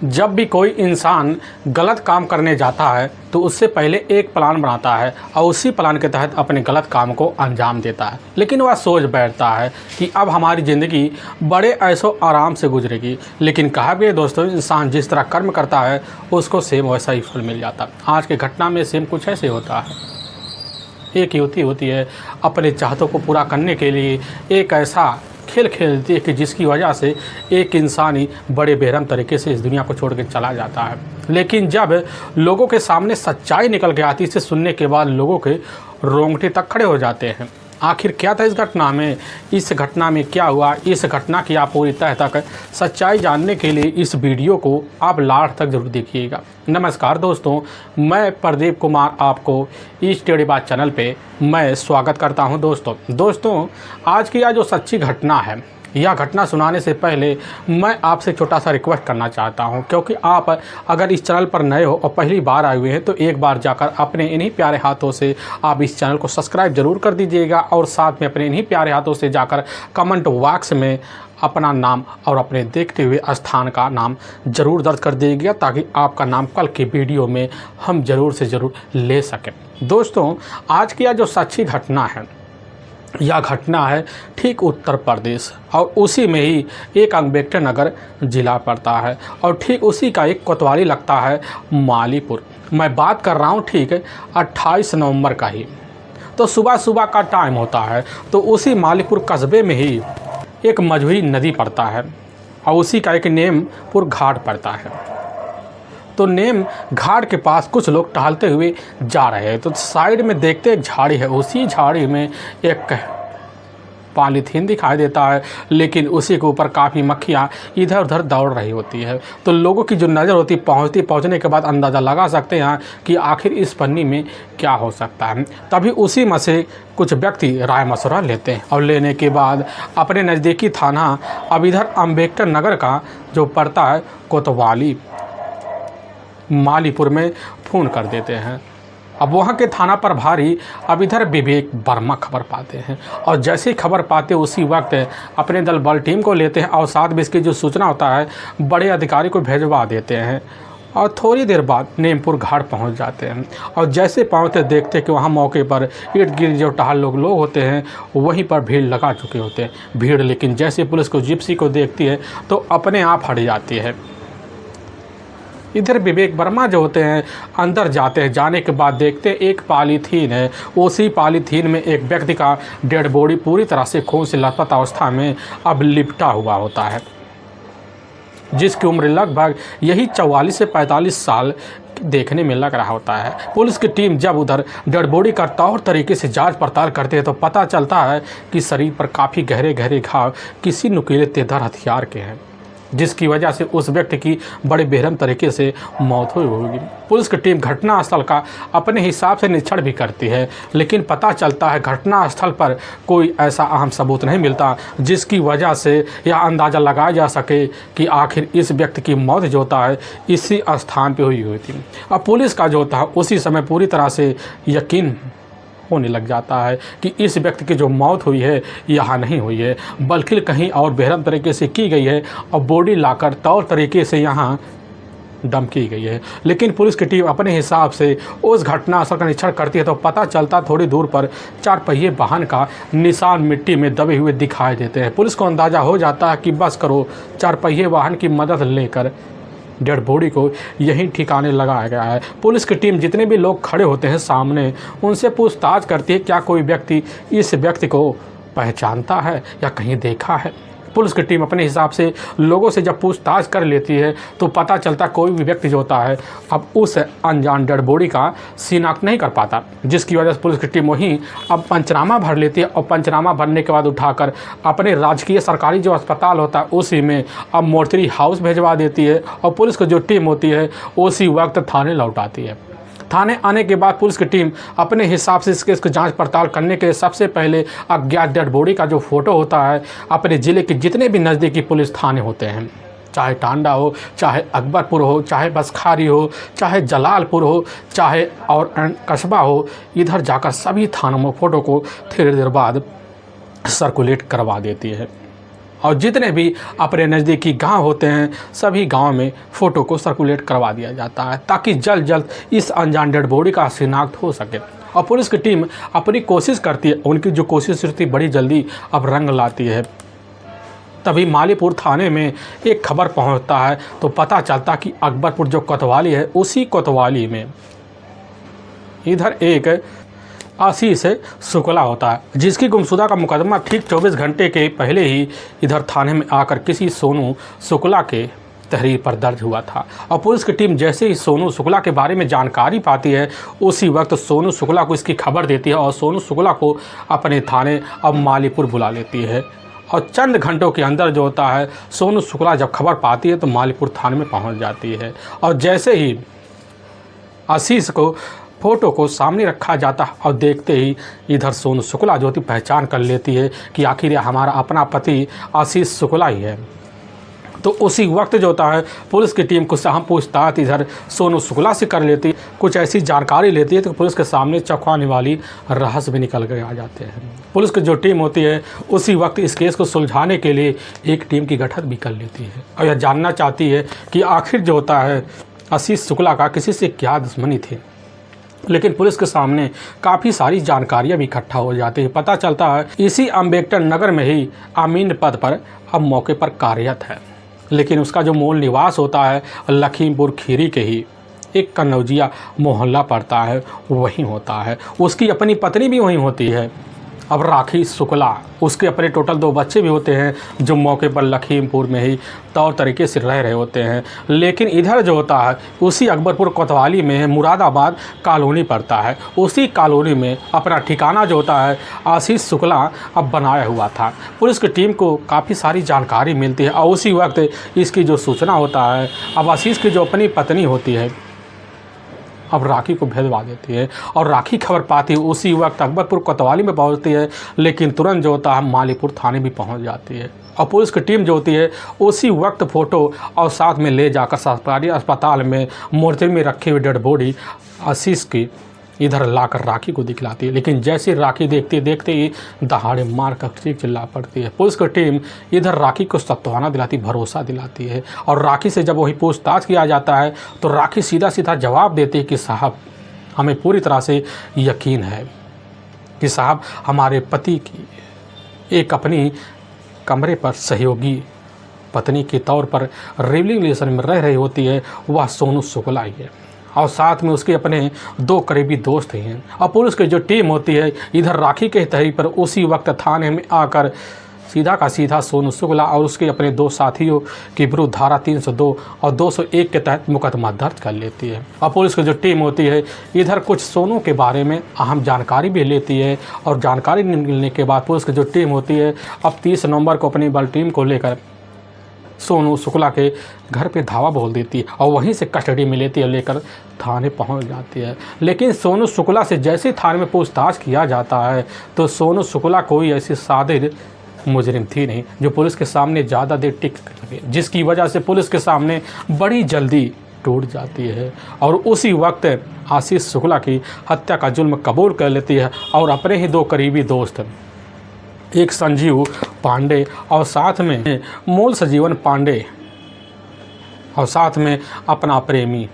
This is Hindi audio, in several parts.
जब भी कोई इंसान गलत काम करने जाता है तो उससे पहले एक प्लान बनाता है और उसी प्लान के तहत अपने गलत काम को अंजाम देता है। लेकिन वह सोच बैठता है कि अब हमारी ज़िंदगी बड़े ऐशो आराम से गुजरेगी। लेकिन कहा भी है दोस्तों, इंसान जिस तरह कर्म करता है उसको सेम वैसा ही फल मिल जाता है। आज के घटना में सेम कुछ ऐसे होता है। एक युवती होती है, अपने चाहतों को पूरा करने के लिए एक ऐसा खेल खेलती है कि जिसकी वजह से एक इंसान ही बड़े बेरहम तरीके से इस दुनिया को छोड़ के चला जाता है। लेकिन जब लोगों के सामने सच्चाई निकल के आती है, इसे सुनने के बाद लोगों के रोंगटे तक खड़े हो जाते हैं। आखिर क्या था इस घटना में, इस घटना में क्या हुआ, इस घटना की आप पूरी तह तक सच्चाई जानने के लिए इस वीडियो को आप लास्ट तक जरूर देखिएगा। नमस्कार दोस्तों, मैं प्रदीप कुमार आपको इस टेढ़ी बात चैनल पे मैं स्वागत करता हूं। दोस्तों आज की यह जो सच्ची घटना है, यह घटना सुनाने से पहले मैं आपसे छोटा सा रिक्वेस्ट करना चाहता हूं, क्योंकि आप अगर इस चैनल पर नए हो और पहली बार आए हुए हैं तो एक बार जाकर अपने इन्हीं प्यारे हाथों से आप इस चैनल को सब्सक्राइब जरूर कर दीजिएगा और साथ में अपने इन्हीं प्यारे हाथों से जाकर कमेंट बॉक्स में अपना नाम और अपने देखते हुए स्थान का नाम ज़रूर दर्ज कर दीजिएगा, ताकि आपका नाम कल की वीडियो में हम ज़रूर से ज़रूर ले सकें। दोस्तों आज की यह जो सच्ची घटना है, यह घटना है ठीक उत्तर प्रदेश और उसी में ही एक अम्बेडकर नगर ज़िला पड़ता है और ठीक उसी का एक कोतवाली लगता है मालीपुर। मैं बात कर रहा हूँ ठीक 28 नवंबर का ही। तो सुबह सुबह का टाइम होता है, तो उसी मालीपुर कस्बे में ही एक मझुरी नदी पड़ता है और उसी का एक नेमपुर घाट पड़ता है। तो नेम घाट के पास कुछ लोग टहलते हुए जा रहे हैं, तो साइड में देखते एक झाड़ी है, उसी झाड़ी में एक पॉलीथीन दिखाई देता है, लेकिन उसी के ऊपर काफ़ी मक्खियाँ इधर उधर दौड़ रही होती है। तो लोगों की जो नज़र होती पहुँचने के बाद अंदाज़ा लगा सकते हैं कि आखिर इस पन्नी में क्या हो सकता है। तभी उसी में से कुछ व्यक्ति राय मशवरा लेते हैं और लेने के बाद अपने नज़दीकी थाना, अब इधर अम्बेडकर नगर का जो पड़ता है कोतवाली मालीपुर में फ़ोन कर देते हैं। अब वहाँ के थाना प्रभारी अब इधर विवेक वर्मा खबर पाते हैं और जैसे ही खबर पाते उसी वक्त अपने दल बल टीम को लेते हैं और साथ में इसकी जो सूचना होता है बड़े अधिकारी को भेजवा देते हैं और थोड़ी देर बाद नेमपुर घाट पहुँच जाते हैं। और जैसे पहुँचते देखते हैं कि वहाँ मौके पर इर्द गिर्द जो टहल लोग होते हैं वहीं पर भीड़ लगा चुके होते हैं। भीड़ लेकिन जैसे पुलिस को जिप्सी को देखती है तो अपने आप हट जाती है। इधर विवेक वर्मा जो होते हैं अंदर जाते हैं, जाने के बाद देखते हैं एक पॉलीथीन है, उसी पॉलीथीन में एक व्यक्ति का डेड बॉडी पूरी तरह से खून से लथपथ अवस्था में अब लिपटा हुआ होता है, जिसकी उम्र लगभग यही 44 से 45 साल देखने में लग रहा होता है। पुलिस की टीम जब उधर डेड बॉडी का तौर तरीके से जांच पड़ताल करते हैं तो पता चलता है कि शरीर पर काफ़ी गहरे गहरे घाव किसी नुकीले तेजधार हथियार के हैं, जिसकी वजह से उस व्यक्ति की बड़े बेरहम तरीके से मौत हुई होगी। पुलिस की टीम घटनास्थल का अपने हिसाब से निरीक्षण भी करती है, लेकिन पता चलता है घटनास्थल पर कोई ऐसा अहम सबूत नहीं मिलता जिसकी वजह से यह अंदाज़ा लगाया जा सके कि आखिर इस व्यक्ति की मौत जो होता है इसी स्थान पर हुई थी। अब पुलिस का जो होता है उसी समय पूरी तरह से यकीन होने लग जाता है कि इस व्यक्ति की जो मौत हुई है यहाँ नहीं हुई है, बल्कि कहीं और बेरहम तरीके से की गई है और बॉडी लाकर तौर तरीके से यहाँ डंप की गई है। लेकिन पुलिस की टीम अपने हिसाब से उस घटनास्थल का निरीक्षण करती है तो पता चलता थोड़ी दूर पर 4 पहिए वाहन का निशान मिट्टी में दबे हुए दिखाई देते हैं। पुलिस को अंदाज़ा हो जाता है कि बस करो, 4 पहिए वाहन की मदद लेकर डेड बॉडी को यहीं ठिकाने लगाया गया है। पुलिस की टीम जितने भी लोग खड़े होते हैं सामने, उनसे पूछताछ करती है क्या कोई व्यक्ति इस व्यक्ति को पहचानता है या कहीं देखा है। पुलिस की टीम अपने हिसाब से लोगों से जब पूछताछ कर लेती है तो पता चलता कोई भी व्यक्ति जो होता है अब उस अनजान डेड बॉडी का शिनाख्त नहीं कर पाता, जिसकी वजह से पुलिस की टीम वहीं अब पंचनामा भर लेती है और पंचनामा भरने के बाद उठाकर अपने राजकीय सरकारी जो अस्पताल होता है उसी में अब मोर्चरी हाउस भेजवा देती है और पुलिस की जो टीम होती है उसी वक्त थाने लौटाती है। थाने आने के बाद पुलिस की टीम अपने हिसाब से इस केस की जांच पड़ताल करने के सबसे पहले अज्ञात डेड बॉडी का जो फोटो होता है अपने ज़िले के जितने भी नज़दीकी पुलिस थाने होते हैं, चाहे टांडा हो, चाहे अकबरपुर हो, चाहे बसखारी हो, चाहे जलालपुर हो, चाहे और कस्बा हो, इधर जाकर सभी थानों में फ़ोटो को थोड़ी देर बाद सर्कुलेट करवा देती है। और जितने भी अपने नज़दीकी गांव होते हैं सभी गांव में फ़ोटो को सर्कुलेट करवा दिया जाता है ताकि जल्द जल्द इस अनजान डेड बॉडी का शिनाख्त हो सके। और पुलिस की टीम अपनी कोशिश करती है, उनकी जो कोशिश रहती बड़ी जल्दी अब रंग लाती है। तभी मालीपुर थाने में एक खबर पहुंचता है तो पता चलता कि अकबरपुर जो कोतवाली है उसी कोतवाली में इधर एक आशीष शुक्ला होता है, जिसकी गुमशुदा का मुकदमा ठीक 24 घंटे के पहले ही इधर थाने में आकर किसी सोनू शुक्ला के तहरीर पर दर्ज हुआ था। और पुलिस की टीम जैसे ही सोनू शुक्ला के बारे में जानकारी पाती है उसी वक्त सोनू शुक्ला को इसकी खबर देती है और सोनू शुक्ला को अपने थाने अब मालीपुर बुला लेती है। और चंद घंटों के अंदर जो होता है सोनू शुक्ला जब खबर पाती है तो मालीपुर थाने में पहुंच जाती है। और जैसे ही आशीष को फ़ोटो को सामने रखा जाता है और देखते ही इधर सोनू शुक्ला जो होती पहचान कर लेती है कि आखिर हमारा अपना पति आशीष शुक्ला ही है। तो उसी वक्त जो होता है पुलिस की टीम कुछ अहम पूछताछ इधर सोनू शुक्ला से कर लेती है, कुछ ऐसी जानकारी लेती है तो पुलिस के सामने चौंकाने वाली रहस्य भी निकल कर आ जाते हैं। पुलिस की जो टीम होती है उसी वक्त इस केस को सुलझाने के लिए एक टीम की गठन भी कर लेती है और यह जानना चाहती है कि आखिर जो होता है आशीष शुक्ला का किसी से क्या दुश्मनी थी। लेकिन पुलिस के सामने काफ़ी सारी जानकारियां भी इकट्ठा हो जाती है। पता चलता है इसी अम्बेडकर नगर में ही अमीन पद पर अब मौके पर कार्यरत है, लेकिन उसका जो मूल निवास होता है लखीमपुर खीरी के ही एक कन्नौजिया मोहल्ला पड़ता है वहीं होता है। उसकी अपनी पत्नी भी वहीं होती है अब राखी शुक्ला। उसके अपने टोटल 2 बच्चे भी होते हैं जो मौके पर लखीमपुर में ही तौर तरीके से रह रहे होते हैं। लेकिन इधर जो होता है उसी अकबरपुर कोतवाली में मुरादाबाद कॉलोनी पड़ता है। उसी कॉलोनी में अपना ठिकाना जो होता है आशीष शुक्ला अब बनाया हुआ था। पुलिस की टीम को काफ़ी सारी जानकारी मिलती है और उसी वक्त इसकी जो सूचना होता है अब आशीष की जो अपनी पत्नी होती है अब राखी को भेजवा देती है और राखी खबर पाती है उसी वक्त अकबरपुर कोतवाली में पहुंचती है, लेकिन तुरंत जो होता है मालीपुर थाने भी पहुंच जाती है। और पुलिस की टीम जो होती है उसी वक्त फ़ोटो और साथ में ले जाकर सरकारी अस्पताल में मोर्चरी में रखी हुई डेड बॉडी आशीष की इधर लाकर राखी को दिखलाती है। लेकिन जैसे राखी देखते ही दहाड़े मार कर चिल्ला पड़ती है। पुलिस की टीम इधर राखी को सांत्वना दिलाती, भरोसा दिलाती है और राखी से जब वही पूछताछ किया जाता है तो राखी सीधा सीधा जवाब देती है कि साहब हमें पूरी तरह से यकीन है कि साहब हमारे पति की एक अपनी कमरे पर सहयोगी पत्नी के तौर पर लिविंग रिलेशन में रह रही होती है वह सोनू शुक्ला ही है और साथ में उसके अपने 2 करीबी दोस्त हैं। और पुलिस की जो टीम होती है इधर राखी के तहरीर पर उसी वक्त थाने में आकर सीधा का सीधा सोनू शुक्ला और उसके अपने 2 साथियों के विरुद्ध धारा 302 और 201 के तहत मुकदमा दर्ज कर लेती है। और पुलिस की जो टीम होती है इधर कुछ सोनू के बारे में अहम जानकारी भी लेती है और जानकारी मिलने के बाद पुलिस की जो टीम होती है अब 30 नवंबर को अपनी बल टीम को लेकर सोनू शुक्ला के घर पे धावा बोल देती है और वहीं से कस्टडी में लेती है लेकर थाने पहुंच जाती है। लेकिन सोनू शुक्ला से जैसे थाने में पूछताछ किया जाता है तो सोनू शुक्ला कोई ऐसी सादिर मुजरिम थी नहीं जो पुलिस के सामने ज़्यादा देर टिक सके, जिसकी वजह से पुलिस के सामने बड़ी जल्दी टूट जाती है और उसी वक्त आशीष शुक्ला की हत्या का जुल्म कबूल कर लेती है और अपने ही 2 करीबी दोस्त एक संजीव पांडे और साथ में मूल सजीवन पांडे और साथ में अपना प्रेमी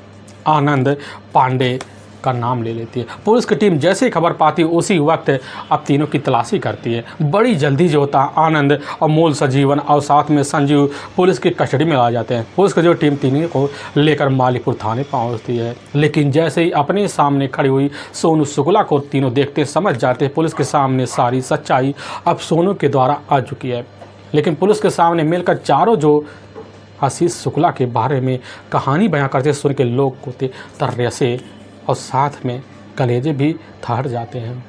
आनंद पांडे का नाम ले लेती है। पुलिस की टीम जैसे ही खबर पाती है उसी वक्त अब तीनों की तलाशी करती है। बड़ी जल्दी जो होता है आनंद और मूल सजीवन और साथ में संजीव पुलिस की कस्टडी में आ जाते हैं। पुलिस की जो टीम तीनों को लेकर मालीपुर थाने पहुंचती है, लेकिन जैसे ही अपने सामने खड़ी हुई सोनू शुक्ला को तीनों देखते समझ जाते हैं पुलिस के सामने सारी सच्चाई अब सोनू के द्वारा आ चुकी है। लेकिन पुलिस के सामने मिलकर चारों जो आशीष शुक्ला के बारे में कहानी बयां करते सुन के लोग होते तर्रेसे और साथ में कलेजे भी ठहर जाते हैं।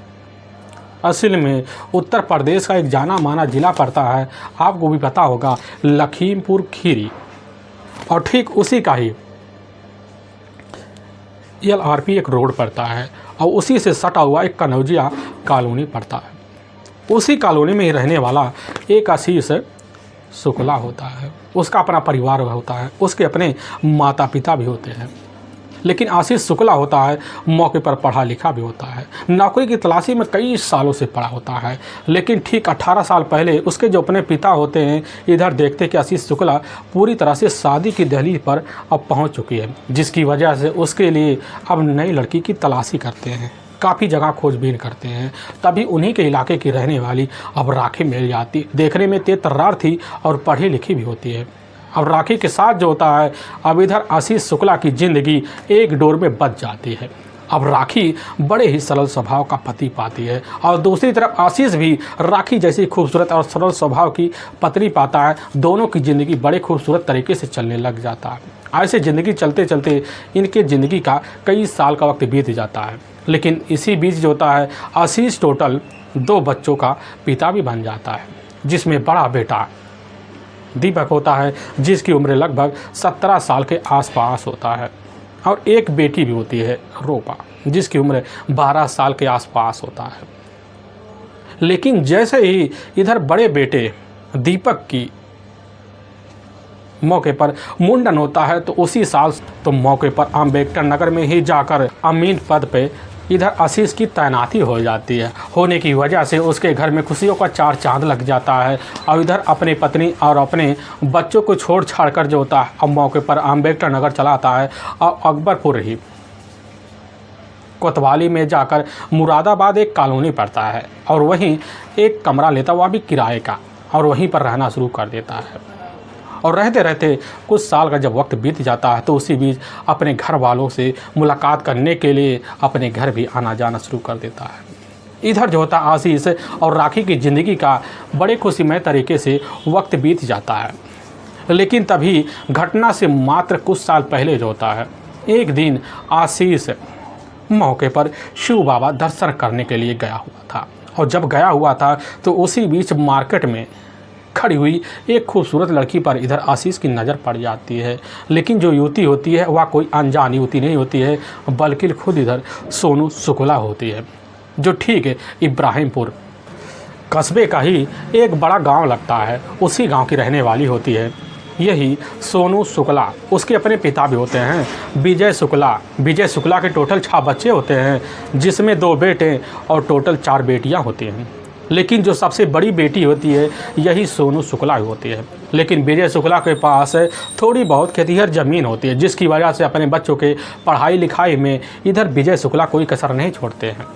असल में उत्तर प्रदेश का एक जाना माना ज़िला पड़ता है, आपको भी पता होगा, लखीमपुर खीरी, और ठीक उसी का ही LRP एक रोड पड़ता है और उसी से सटा हुआ एक कन्नौजिया कॉलोनी पड़ता है। उसी कॉलोनी में ही रहने वाला एक आशीष शुक्ला होता है, उसका अपना परिवार होता है, उसके अपने माता पिता भी होते हैं। लेकिन आशीष शुक्ला होता है मौके पर पढ़ा लिखा भी होता है, नौकरी की तलाशी में कई सालों से पड़ा होता है। लेकिन ठीक 18 साल पहले उसके जो अपने पिता होते हैं इधर देखते कि आशीष शुक्ला पूरी तरह से शादी की दहलीज पर अब पहुंच चुकी है, जिसकी वजह से उसके लिए अब नई लड़की की तलाशी करते हैं, काफ़ी जगह खोजबीन करते हैं। तभी उन्हीं के इलाके की रहने वाली अब राखी मिल जाती। देखने में तेज तर्रार थी और पढ़ी लिखी भी होती है। अब राखी के साथ जो होता है अब इधर आशीष शुक्ला की ज़िंदगी एक डोर में बच जाती है। अब राखी बड़े ही सरल स्वभाव का पति पाती है और दूसरी तरफ आशीष भी राखी जैसी खूबसूरत और सरल स्वभाव की पत्नी पाता है। दोनों की ज़िंदगी बड़े खूबसूरत तरीके से चलने लग जाता है। ऐसे ज़िंदगी चलते चलते इनके ज़िंदगी का कई साल का वक्त बीत जाता है। लेकिन इसी बीच जो होता है आशीष टोटल 2 बच्चों का पिता भी बन जाता है, जिसमें बड़ा बेटा दीपक होता है जिसकी उम्र लगभग 17 साल के आसपास होता है, और एक बेटी भी होती है रूपा जिसकी उम्र 12 साल के आसपास होता है। लेकिन जैसे ही इधर बड़े बेटे दीपक की मौके पर मुंडन होता है तो उसी साल तो मौके पर अम्बेडकर नगर में ही जाकर अमीन पद पे इधर आशीष की तैनाती हो जाती है। होने की वजह से उसके घर में खुशियों का 4 चांद लग जाता है और इधर अपनी पत्नी और अपने बच्चों को छोड़ छाड़ कर जो होता है अब मौके पर अम्बेडकर नगर चला आता है और अकबरपुर ही कोतवाली में जाकर मुरादाबाद एक कॉलोनी पड़ता है और वहीं एक कमरा लेता हुआ भी किराए का, और वहीं पर रहना शुरू कर देता है। और रहते रहते कुछ साल का जब वक्त बीत जाता है तो उसी बीच अपने घर वालों से मुलाकात करने के लिए अपने घर भी आना जाना शुरू कर देता है। इधर जो होता आशीष और राखी की ज़िंदगी का बड़े खुशीमय तरीके से वक्त बीत जाता है। लेकिन तभी घटना से मात्र कुछ साल पहले जो होता है एक दिन आशीष मौके पर शिव बाबा दर्शन करने के लिए गया हुआ था, और जब गया हुआ था तो उसी बीच मार्केट में खड़ी हुई एक खूबसूरत लड़की पर इधर आशीष की नज़र पड़ जाती है। लेकिन जो युवती होती है वह कोई अनजान युवती नहीं होती है, बल्कि खुद इधर सोनू शुक्ला होती है, जो ठीक है इब्राहिमपुर कस्बे का ही एक बड़ा गांव लगता है, उसी गांव की रहने वाली होती है। यही सोनू शुक्ला, उसके अपने पिता भी होते हैं विजय शुक्ला के टोटल 6 बच्चे होते हैं, जिसमें 2 बेटे और टोटल 4 बेटियां होती हैं। लेकिन जो सबसे बड़ी बेटी होती है यही सोनू शुक्ला होती है। लेकिन विजय शुक्ला के पास थोड़ी बहुत खेतिहर ज़मीन होती है, जिसकी वजह से अपने बच्चों के पढ़ाई लिखाई में इधर विजय शुक्ला कोई कसर नहीं छोड़ते हैं।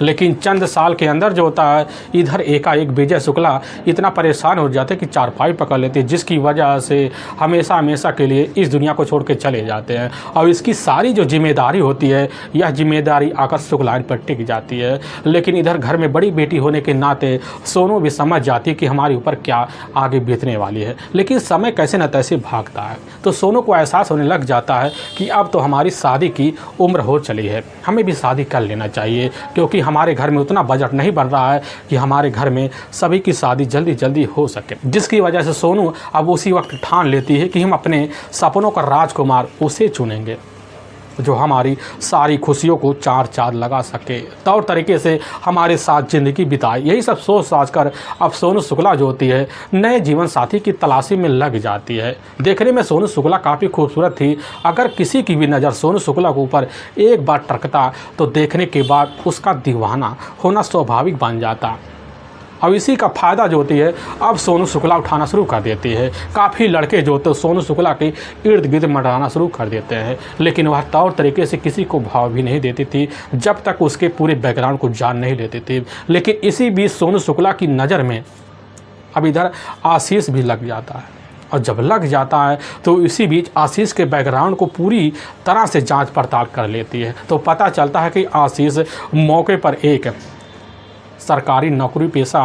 लेकिन चंद साल के अंदर जो होता है इधर एकाएक विजय शुक्ला इतना परेशान हो जाते कि चारपाई पकड़ लेते, जिसकी वजह से हमेशा के लिए इस दुनिया को छोड़ के चले जाते हैं। और इसकी सारी जो जिम्मेदारी होती है यह जिम्मेदारी आकर शुक्ला पर टिक जाती है। लेकिन इधर घर में बड़ी बेटी होने के नाते सोनू भी समझ जाती है कि हमारे ऊपर क्या आगे बीतने वाली है। लेकिन समय कैसे न तैसे भागता है, तो सोनू को एहसास होने लग जाता है कि अब तो हमारी शादी की उम्र हो चली है, हमें भी शादी कर लेना चाहिए, क्योंकि हमारे घर में उतना बजट नहीं बन रहा है कि हमारे घर में सभी की शादी जल्दी हो सके। जिसकी वजह से सोनू अब उसी वक्त ठान लेती है कि हम अपने सपनों का राजकुमार उसे चुनेंगे जो हमारी सारी खुशियों को 4 चांद लगा सके, तौर तरीके से हमारे साथ ज़िंदगी बिताए। यही सब सोच साच कर अब सोनू शुक्ला जो होती है नए जीवन साथी की तलाशी में लग जाती है। देखने में सोनू शुक्ला काफ़ी खूबसूरत थी। अगर किसी की भी नज़र सोनू शुक्ला के ऊपर एक बार टकता तो देखने के बाद उसका दीवाना होना स्वाभाविक बन जाता। अब इसी का फ़ायदा जो होती है अब सोनू शुक्ला उठाना शुरू कर देती है। काफ़ी लड़के जो होते हैं सोनू शुक्ला के इर्द गिर्द मंडराना शुरू कर देते हैं, लेकिन वह तौर तरीके से किसी को भाव भी नहीं देती थी जब तक उसके पूरे बैकग्राउंड को जान नहीं लेते थे। लेकिन इसी बीच सोनू शुक्ला की नज़र में अब इधर आशीष भी लग जाता है, और जब लग जाता है तो इसी बीच आशीष के बैकग्राउंड को पूरी तरह से जाँच पड़ताल कर लेती है। तो पता चलता है कि आशीष मौके पर एक सरकारी नौकरी पेशा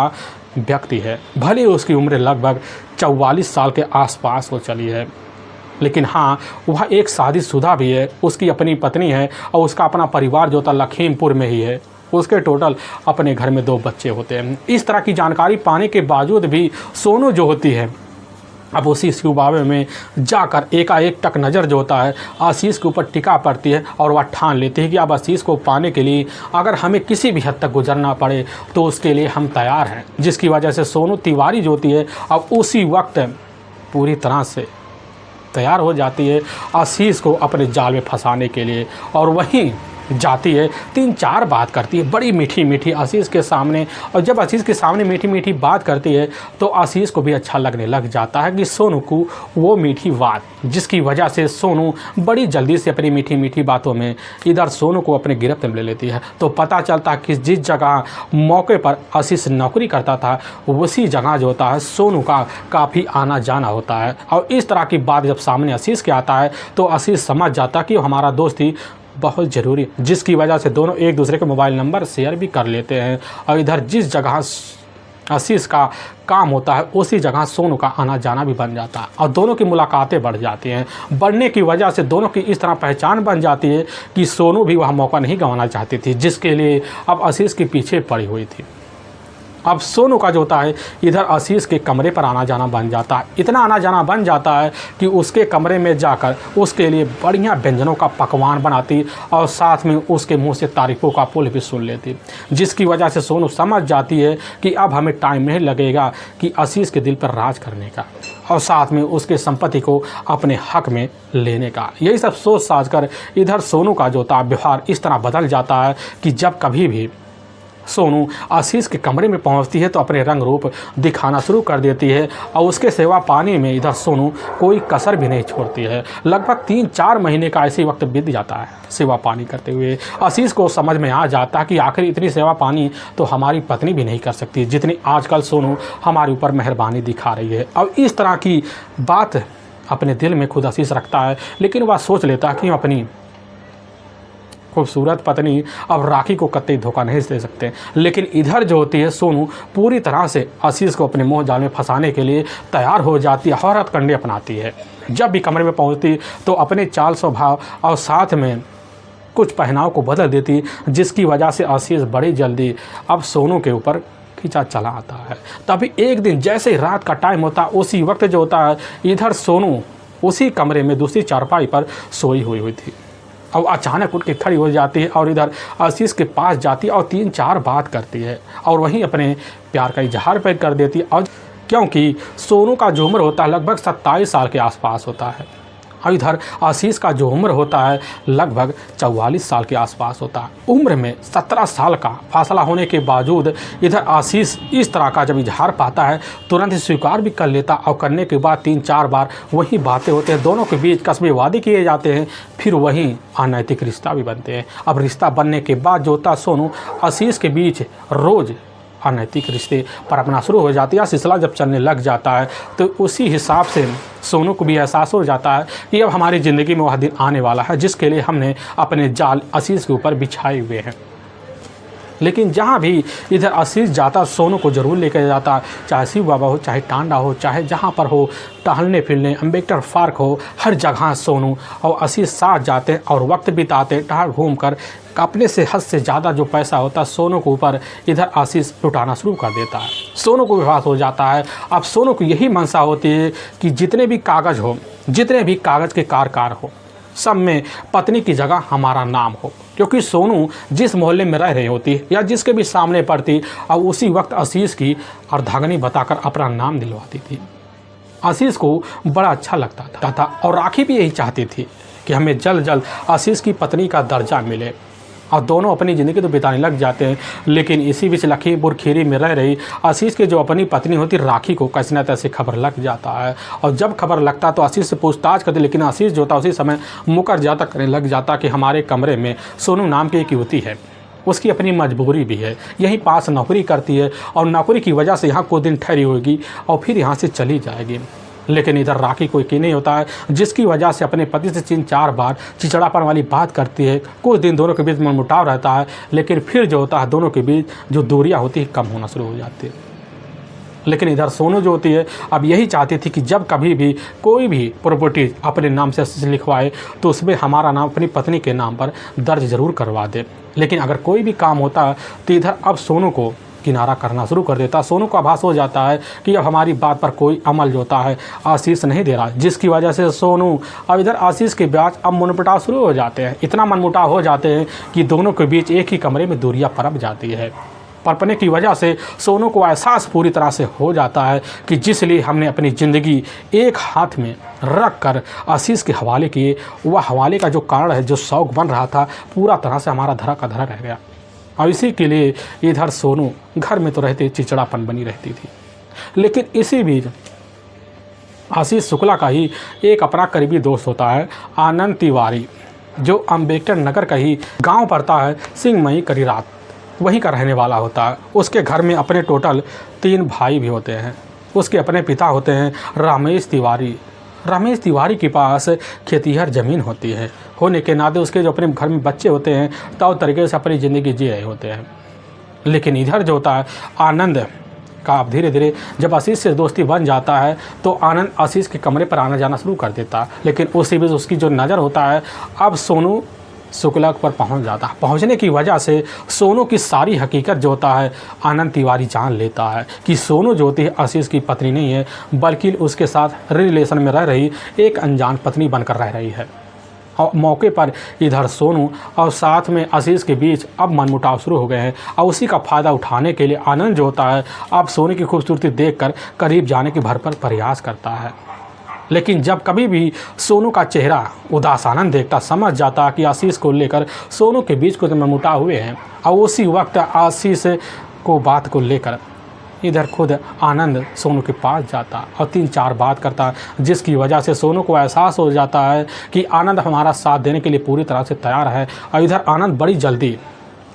व्यक्ति है। भले उसकी उम्र लगभग 44 साल के आसपास हो चली है, लेकिन हाँ वह एक शादीशुदा भी है, उसकी अपनी पत्नी है और उसका अपना परिवार जो था लखीमपुर में ही है। उसके टोटल अपने घर में 2 बच्चे होते हैं। इस तरह की जानकारी पाने के बावजूद भी सोनू जो होती है अब उसी शिव बाबे में जाकर एकाएक टक नज़र जो होता है आशीष के ऊपर टिका पड़ती है, और वह ठान लेती है कि अब आशीष को पाने के लिए अगर हमें किसी भी हद तक गुजरना पड़े तो उसके लिए हम तैयार हैं। जिसकी वजह से सोनू तिवारी जो होती है अब उसी वक्त पूरी तरह से तैयार हो जाती है आशीष को अपने जाल में फंसाने के लिए, और वहीं जाती है 3-4 बात करती है बड़ी मीठी मीठी आशीष के सामने। और जब आशीष के सामने मीठी मीठी बात करती है तो आशीष को भी अच्छा लगने लग जाता है कि सोनू को वो मीठी बात, जिसकी वजह से सोनू बड़ी जल्दी से अपनी मीठी मीठी बातों में इधर सोनू को अपने गिरफ्त में ले लेती है। तो पता चलता है कि जिस जगह मौके पर आशीष नौकरी करता था उसी जगह जो होता है सोनू का काफ़ी आना जाना होता है। और इस तरह की बात जब सामने आशीष के आता है तो आशीष समझ जाता कि हमारा दोस्त ही बहुत ज़रूरी, जिसकी वजह से दोनों एक दूसरे के मोबाइल नंबर शेयर भी कर लेते हैं। और इधर जिस जगह आशीष का काम होता है उसी जगह सोनू का आना जाना भी बन जाता है और दोनों की मुलाकातें बढ़ जाती हैं। बढ़ने की वजह से दोनों की इस तरह पहचान बन जाती है कि सोनू भी वह मौका नहीं गंवाना चाहती थी जिसके लिए अब आशीष के पीछे पड़ी हुई थी। अब सोनू का जो होता है इधर आशीष के कमरे पर आना जाना बन जाता है। इतना आना जाना बन जाता है कि उसके कमरे में जाकर उसके लिए बढ़िया व्यंजनों का पकवान बनाती और साथ में उसके मुंह से तारीफ़ों का पुल भी सुन लेती, जिसकी वजह से सोनू समझ जाती है कि अब हमें टाइम नहीं लगेगा कि आशीष के दिल पर राज करने का और साथ में उसके संपत्ति को अपने हक में लेने का। यही सब सोच साझ कर इधर सोनू का जो होता है व्यवहार इस तरह बदल जाता है कि जब कभी भी सोनू आशीष के कमरे में पहुंचती है तो अपने रंग रूप दिखाना शुरू कर देती है और उसके सेवा पाने में इधर सोनू कोई कसर भी नहीं छोड़ती है। लगभग 3-4 महीने का ऐसे वक्त बीत जाता है सेवा पानी करते हुए। आशीष को समझ में आ जाता है कि आखिर इतनी सेवा पानी तो हमारी पत्नी भी नहीं कर सकती जितनी आजकल सोनू हमारे ऊपर मेहरबानी दिखा रही है। और इस तरह की बात अपने दिल में खुद आशीष रखता है, लेकिन वह सोच लेता है कि अपनी खूबसूरत पत्नी अब राखी को कतई धोखा नहीं दे सकते। लेकिन इधर जो होती है सोनू पूरी तरह से आशीष को अपने मोह जाल में फंसाने के लिए तैयार हो जाती है, हर हथकंडे अपनाती है। जब भी कमरे में पहुंचती तो अपने चाल स्वभाव और साथ में कुछ पहनाव को बदल देती, जिसकी वजह से आशीष बड़ी जल्दी अब सोनू के ऊपर खींचा चला आता है। तभी एक दिन जैसे ही रात का टाइम होता है उसी वक्त जो होता है इधर सोनू उसी कमरे में दूसरी चारपाई पर सोई हुई थी। अब अचानक उठ के खड़ी हो जाती है और इधर आशीष के पास जाती है और 3-4 बात करती है और वहीं अपने प्यार का इजहार पैर कर देती है। और क्योंकि सोनू का जो उम्र होता है लगभग 27 साल के आसपास होता है और इधर आशीष का जो उम्र होता है लगभग 44 साल के आसपास होता है। उम्र में 17 साल का फासला होने के बावजूद इधर आशीष इस तरह का जब इजहार पाता है तुरंत ही स्वीकार भी कर लेता और करने के बाद 3-4 बार वही बातें होते हैं, दोनों के बीच कस्बे वादे किए जाते हैं, फिर वहीं अनैतिक रिश्ता भी बनते हैं। अब रिश्ता बनने के बाद जो होता सोनू आशीष के बीच रोज़ अनैतिक रिश्ते पर अपना शुरू हो जाती है। सिलसिला जब चलने लग जाता है तो उसी हिसाब से सोनू को भी एहसास हो जाता है कि अब हमारी ज़िंदगी में वह दिन आने वाला है जिसके लिए हमने अपने जाल आशीष के ऊपर बिछाए हुए हैं। लेकिन जहाँ भी इधर आशीष जाता सोनू को ज़रूर लेकर जाता, चाहे शिव बाबा हो, चाहे टांडा हो, चाहे जहाँ पर हो, टहलने फिरने अम्बेडकर पार्क हो, हर जगह सोनू और आशीष साथ जाते हैं और वक्त बिताते टहल घूम कर अपने से हद से ज़्यादा जो पैसा होता है सोनू के ऊपर इधर आशीष लुटाना शुरू कर देता है। सोनू को विश्वास हो जाता है। अब सोनू को यही मंशा होती है कि जितने भी कागज़ हो, जितने भी कागज़ के कार हो, सब में पत्नी की जगह हमारा नाम हो। क्योंकि सोनू जिस मोहल्ले में रह रही होती या जिसके भी सामने पड़ती और उसी वक्त आशीष की अर्धांगिनी बताकर अपना नाम दिलवाती थी। आशीष को बड़ा अच्छा लगता था और राखी भी यही चाहती थी कि हमें जल्द जल्द आशीष की पत्नी का दर्जा मिले और दोनों अपनी ज़िंदगी तो बिताने लग जाते हैं। लेकिन इसी बीच लखीमपुर खीरी में रह रही आशीष की जो अपनी पत्नी होती राखी को कैसे न तैसे खबर लग जाता है और जब खबर लगता तो आशीष से पूछताछ करती, लेकिन आशीष जो था उसी समय मुकर जाता करने लग जाता कि हमारे कमरे में सोनू नाम की एक युवती है, उसकी अपनी मजबूरी भी है, यहीं पास नौकरी करती है और नौकरी की वजह से यहाँ कुछ दिन ठहरी होगी और फिर यहाँ से चली जाएगी। लेकिन इधर राखी कोई की नहीं होता है, जिसकी वजह से अपने पति से 3-4 बार चिचड़ापन वाली बात करती है। कुछ दिन दोनों के बीच मनमुटाव रहता है, लेकिन फिर जो होता है दोनों के बीच जो दूरियां होती है कम होना शुरू हो जाती है। लेकिन इधर सोनू जो होती है अब यही चाहती थी कि जब कभी भी कोई भी प्रॉपर्टी अपने नाम से लिखवाए तो उसमें हमारा नाम अपनी पत्नी के नाम पर दर्ज ज़रूर करवा दे। लेकिन अगर कोई भी काम होता है तो इधर अब सोनू को किनारा करना शुरू कर देता। सोनू को आभास हो जाता है कि अब हमारी बात पर कोई अमल जो होता है आशीष नहीं दे रहा, जिसकी वजह से सोनू अब इधर आशीष के बीच अब मनमुटाव शुरू हो जाते हैं। इतना मनमुटाव हो जाते हैं कि दोनों के बीच एक ही कमरे में दूरियां पनप जाती है। पनपने की वजह से सोनू को एहसास पूरी तरह से हो जाता है कि जिस लिए हमने अपनी ज़िंदगी एक हाथ में रख कर आशीष के हवाले किए, वह हवाले का जो कारण है, जो शौक़ बन रहा था, पूरा तरह से हमारा धरा का धरा रह गया। और इसी के लिए इधर सोनू घर में तो रहते चिड़चिड़ापन बनी रहती थी। लेकिन इसी बीच आशीष शुक्ला का ही एक अपना करीबी दोस्त होता है, आनंद तिवारी, जो अम्बेडकर नगर का ही गांव पड़ता है, सिंहमई करीरात, वहीं का रहने वाला होता है। उसके घर में अपने टोटल 3 भाई भी होते हैं। उसके अपने पिता होते हैं रमेश तिवारी। रमेश तिवारी के पास खेतिहर ज़मीन होती है, होने के नाते उसके जो अपने घर में बच्चे होते हैं तो तरीके से अपनी ज़िंदगी जी रहे होते हैं। लेकिन इधर जो होता है आनंद का, अब धीरे धीरे जब आशीष से दोस्ती बन जाता है तो आनंद आशीष के कमरे पर आना जाना शुरू कर देता है। लेकिन उसी बीच उसकी जो नज़र होता है अब सोनू शुक्ला पर पहुंच जाता है। पहुंचने की वजह से सोनू की सारी हकीकत जो होता है आनंद तिवारी जान लेता है कि सोनू जो होती है आशीष की पत्नी नहीं है, बल्कि उसके साथ रिलेशन में रह रही एक अनजान पत्नी बनकर रह रही है। और मौके पर इधर सोनू और साथ में आशीष के बीच अब मनमुटाव शुरू हो गए हैं और उसी का फ़ायदा उठाने के लिए आनंद जो होता है अब सोनू की खूबसूरती देखकर करीब जाने की भरपूर प्रयास करता है। लेकिन जब कभी भी सोनू का चेहरा उदास आनंद देखता, समझ जाता कि आशीष को लेकर सोनू के बीच कुछ मनमुटाव हुए हैं। और उसी वक्त आशीष को बात को लेकर इधर खुद आनंद सोनू के पास जाता और 3-4 बात करता, जिसकी वजह से सोनू को एहसास हो जाता है कि आनंद हमारा साथ देने के लिए पूरी तरह से तैयार है। और इधर आनंद बड़ी जल्दी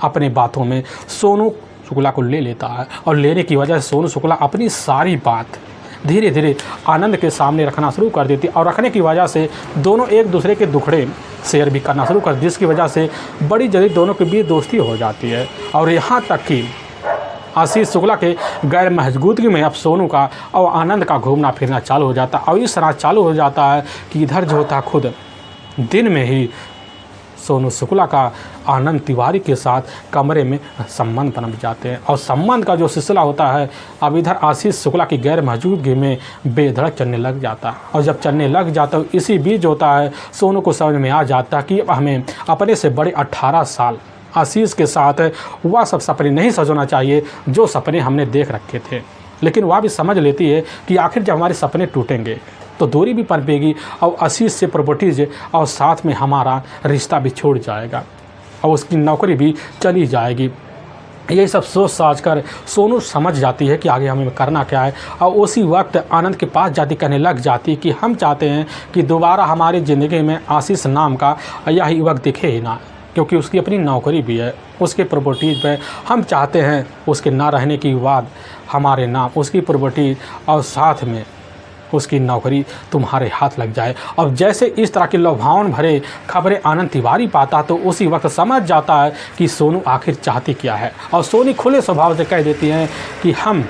अपने बातों में सोनू शुक्ला को ले लेता है और लेने की वजह से सोनू शुक्ला अपनी सारी बात धीरे धीरे आनंद के सामने रखना शुरू कर देती और रखने की वजह से दोनों एक दूसरे के दुखड़े शेयर भी करना शुरू कर, जिसकी वजह से बड़ी जल्दी दोनों के बीच दोस्ती हो जाती है। और यहाँ तक कि आशीष शुक्ला के गैर मौजूदगी में अब सोनू का और आनंद का घूमना फिरना चालू हो जाता है। और इस तरह चालू हो जाता है कि इधर जो होता है खुद दिन में ही सोनू शुक्ला का आनंद तिवारी के साथ कमरे में संबंध बन जाते हैं। और संबंध का जो सिलसिला होता है अब इधर आशीष शुक्ला की गैर मौजूदगी में बेधड़क चलने लग जाता है। और जब चलने लग जाता है इसी बीच होता है सोनू को समझ में आ जाता है कि अब हमें अपने से बड़े 18 साल आशीष के साथ वह सब सपने नहीं सजोना चाहिए जो सपने हमने देख रखे थे। लेकिन वह भी समझ लेती है कि आखिर जब हमारे सपने टूटेंगे तो दूरी भी पनपेगी और आशीष से प्रॉपर्टीज और साथ में हमारा रिश्ता भी छूट जाएगा और उसकी नौकरी भी चली जाएगी। ये सब सोच साझ कर सोनू समझ जाती है कि आगे हमें करना क्या है। और उसी वक्त आनंद के पास जाती कहने लग जाती कि हम चाहते हैं कि दोबारा हमारी ज़िंदगी में आशीष नाम का यह युवक दिखे ही ना, क्योंकि उसकी अपनी नौकरी भी है, उसके प्रॉपर्टीज पे हम चाहते हैं उसके ना रहने के बाद हमारे नाम उसकी प्रॉपर्टी और साथ में उसकी नौकरी तुम्हारे हाथ लग जाए। अब जैसे इस तरह के लुभावन भरे खबरें आनंद तिवारी पाता तो उसी वक्त समझ जाता है कि सोनू आखिर चाहती क्या है। और सोनी खुले स्वभाव से कह देती हैं कि हम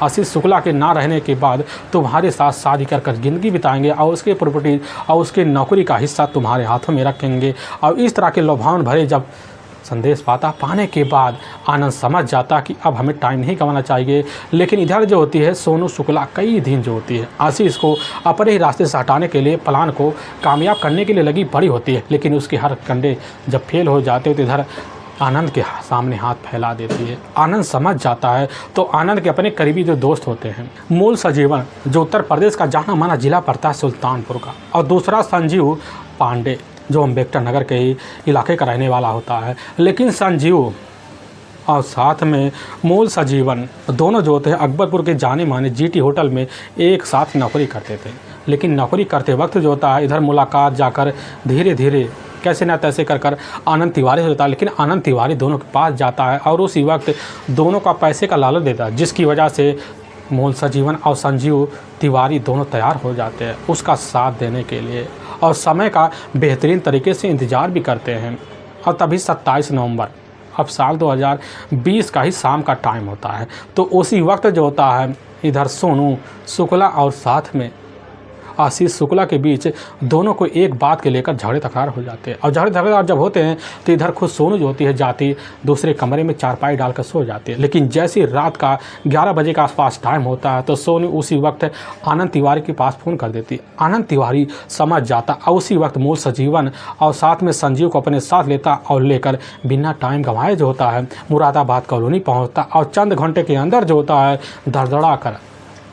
आशीष शुक्ला के ना रहने के बाद तुम्हारे साथ शादी कर ज़िंदगी बिताएंगे और उसके प्रॉपर्टी और उसके नौकरी का हिस्सा तुम्हारे हाथों में रखेंगे। और इस तरह के लुभावन भरे जब संदेश पाने के बाद आनंद समझ जाता कि अब हमें टाइम नहीं गंवाना चाहिए। लेकिन इधर जो होती है सोनू शुक्ला कई दिन जो होती है आशीष को अपने ही रास्ते से हटाने के लिए प्लान को कामयाब करने के लिए लगी पड़ी होती है। लेकिन उसके हर कंडे जब फेल हो जाते हैं तो इधर आनंद के सामने हाथ फैला देती है। आनंद समझ जाता है तो आनंद के अपने करीबी जो दोस्त होते हैं, मूल सजीवन जो उत्तर प्रदेश का जाना माना जिला पड़ता है सुल्तानपुर का, और दूसरा संजीव पांडे जो अम्बेडकर नगर के ही इलाके का रहने वाला होता है। लेकिन संजीव और साथ में मूल सजीवन दोनों जो होते हैं अकबरपुर के जाने माने जीटी होटल में एक साथ नौकरी करते थे। लेकिन नौकरी करते वक्त जो होता है इधर मुलाकात जाकर धीरे धीरे कैसे ना तैसे कर आनंद तिवारी से होता है। लेकिन आनंद तिवारी दोनों के पास जाता है और उसी वक्त दोनों का पैसे का लालच देता है, जिसकी वजह से मूल सजीवन और संजीव तिवारी दोनों तैयार हो जाते हैं उसका साथ देने के लिए और समय का बेहतरीन तरीके से इंतज़ार भी करते हैं। और तभी 27 नवंबर अब साल 2020 का ही शाम का टाइम होता है। तो उसी वक्त जो होता है इधर सोनू शुक्ला और साथ में आशीष शुक्ला के बीच दोनों को एक बात के लेकर झगड़े तकरार हो जाते हैं। और झगड़े तकरार जब होते हैं तो इधर खुद सोनू जो होती है जाती दूसरे कमरे में चारपाई डालकर सो जाती है। लेकिन जैसे रात का 11 बजे के आसपास टाइम होता है तो सोनू उसी वक्त आनंद तिवारी के पास फ़ोन कर देती है। आनंद तिवारी समझ जाता और उसी वक्त मूल सजीवन और साथ में संजीव को अपने साथ लेता और लेकर बिना टाइम गंवाए जो होता है मुरादाबाद कॉलोनी पहुंचता और चंद घंटे के अंदर जो होता है धड़धड़ा कर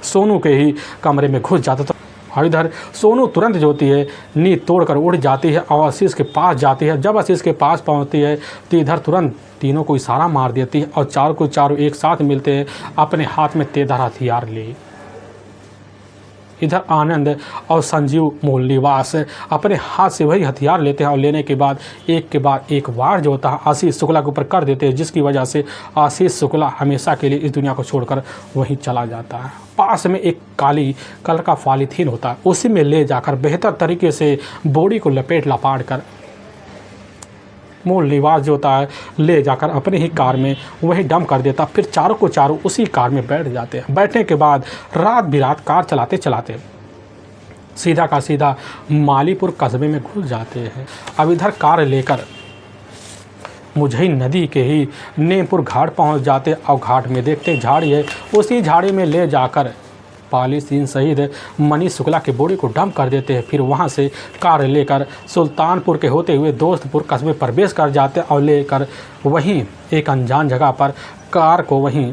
सोनू के ही कमरे में घुस जाता। तो और इधर सोनू तुरंत जो होती है नींद तोड़कर उड़ जाती है और आशीष के पास जाती है। जब आशीष के पास पहुंचती है तो इधर तुरंत तीनों को इशारा मार देती है और चारों को चारों एक साथ मिलते हैं अपने हाथ में तेजधार हथियार लिए। इधर आनंद और संजीव मूल निवास अपने हाथ से वही हथियार लेते हैं और लेने के बाद एक वार जो होता है आशीष शुक्ला के ऊपर कर देते हैं, जिसकी वजह से आशीष शुक्ला हमेशा के लिए इस दुनिया को छोड़कर वहीं चला जाता है। पास में एक काली कलर का पॉलीथीन होता है, उसी में ले जाकर बेहतर तरीके से बॉडी को लपाट कर मूल निवास जो होता है ले जाकर अपने ही कार में वही डंप कर देता। फिर चारों को चारों उसी कार में बैठ जाते हैं। बैठने के बाद रात बिरात कार चलाते चलाते सीधा का सीधा मालीपुर कस्बे में घुस जाते हैं। अब इधर कार लेकर मुझई नदी के ही नेमपुर घाट पहुंच जाते और घाट में देखते झाड़ी है, उसी झाड़ी में ले जाकर पॉलीथीन सहित मनीष शुक्ला के बॉडी को डंप कर देते हैं। फिर वहां से कार लेकर सुल्तानपुर के होते हुए दोस्तपुर कस्बे प्रवेश कर जाते हैं और लेकर वहीं एक अनजान जगह पर कार को वहीं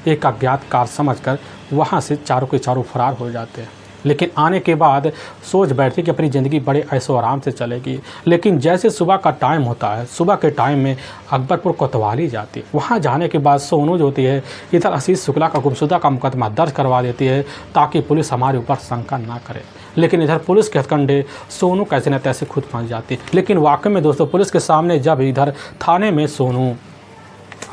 एक अज्ञात कार समझकर वहां से चारों के चारों फरार हो जाते हैं। लेकिन आने के बाद सोच बैठती कि अपनी ज़िंदगी बड़े ऐशो आराम से चलेगी। लेकिन जैसे सुबह का टाइम होता है, सुबह के टाइम में अकबरपुर कोतवाली जाती है। वहाँ जाने के बाद सोनू जो होती है इधर आशीष शुक्ला का गुमशुदा का मुकदमा दर्ज करवा देती है ताकि पुलिस हमारे ऊपर शंका ना करे। लेकिन इधर पुलिस के हथकंडे सोनू कैसे न तैसे खुद फंस जाती है। लेकिन वाकई में दोस्तों पुलिस के सामने जब इधर थाने में सोनू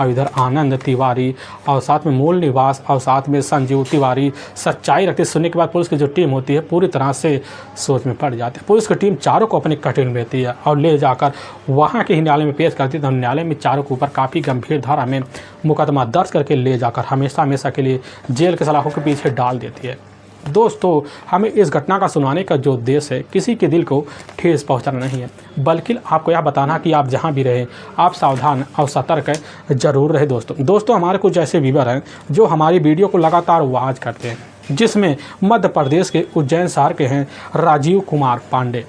और इधर आनंद तिवारी और साथ में मूल निवास और साथ में संजीव तिवारी सच्चाई रखते सुनने के बाद पुलिस की जो टीम होती है पूरी तरह से सोच में पड़ जाती है। पुलिस की टीम चारों को अपनी कस्टडी में लेती है और ले जाकर वहाँ के ही न्यायालय में पेश करती है। तो न्यायालय में चारों के ऊपर काफ़ी गंभीर धारा में मुकदमा दर्ज करके ले जाकर हमेशा के लिए जेल के सलाखों के पीछे डाल देती है। दोस्तों हमें इस घटना का सुनाने का जो उद्देश्य है किसी के दिल को ठेस पहुंचाना नहीं है, बल्कि आपको यह बताना कि आप जहां भी रहें आप सावधान और सतर्क जरूर रहे। दोस्तों हमारे कुछ ऐसे व्यूअर हैं जो हमारी वीडियो को लगातार वॉच करते हैं, जिसमें मध्य प्रदेश के उज्जैन शहर के हैं राजीव कुमार पांडे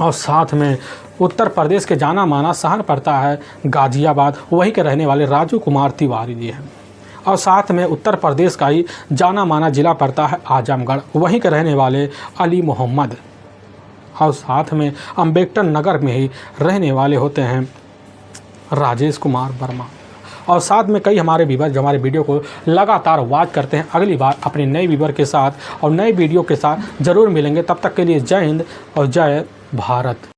और साथ में उत्तर प्रदेश के जाना माना शहर पड़ता है गाजियाबाद, वहीं के रहने वाले राजू कुमार तिवारी जी हैं। और साथ में उत्तर प्रदेश का ही जाना माना ज़िला पड़ता है आजमगढ़, वहीं के रहने वाले अली मोहम्मद। और साथ में अम्बेडकर नगर में ही रहने वाले होते हैं राजेश कुमार वर्मा। और साथ में कई हमारे व्यूअर जो हमारे वीडियो को लगातार वॉच करते हैं। अगली बार अपने नए व्यूअर के साथ और नए वीडियो के साथ ज़रूर मिलेंगे। तब तक के लिए जय हिंद और जय भारत।